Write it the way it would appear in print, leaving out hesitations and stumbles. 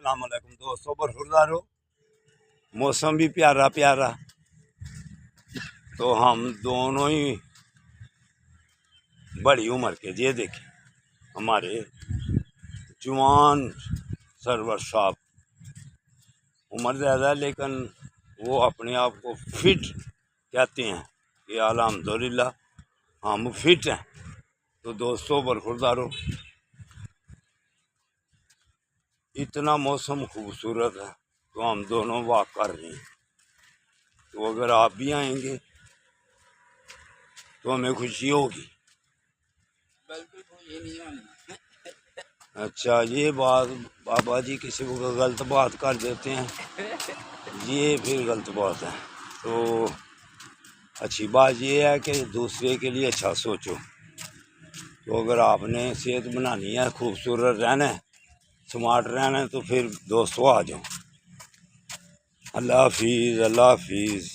अस्सलाम वालेकुम दोस्तों, बरखुरदारो मौसम भी प्यारा प्यारा। तो हम दोनों ही बड़ी उम्र के, ये देखें हमारे जवान सरवर साहब, उम्र ज़्यादा है लेकिन वो अपने आप को फिट कहते हैं कि अल्हम्दुलिल्लाह हम फिट हैं। तो दोस्तों बरखुरदारो, इतना मौसम खूबसूरत है तो हम दोनों वॉक कर रहे हैं। तो अगर आप भी आएंगे तो हमें खुशी होगी। अच्छा, ये बात बाबा जी किसी को गलत बात कर देते हैं, ये फिर गलत बात है। तो अच्छी बात ये है कि दूसरे के लिए अच्छा सोचो। तो अगर आपने सेहत बनानी है, खूबसूरत रहना है, स्मार्ट रहना है, तो फिर दोस्तों आ जाओ। अल्लाह हाफिज़, अल्लाह हाफिज़।